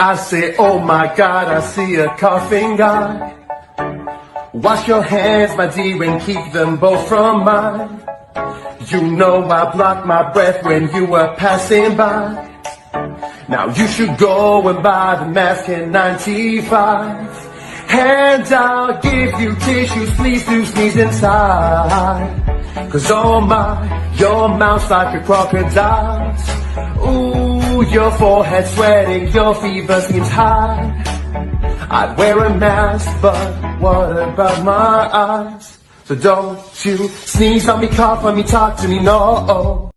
I say, oh my God, I see a coughing guy. Wash your hands, my dear, and keep them both from mine. You know I blocked my breath when you were passing by. Now you should go and buy the mask in 95. And I'll give you tissues, please do sneeze inside. Cause oh my, your mouth's like a crocodile's. Ooh, your forehead sweating, your fever seems high. I'd wear a mask, but what about my eyes? So don't you sneeze on me, cough on me, talk to me, no.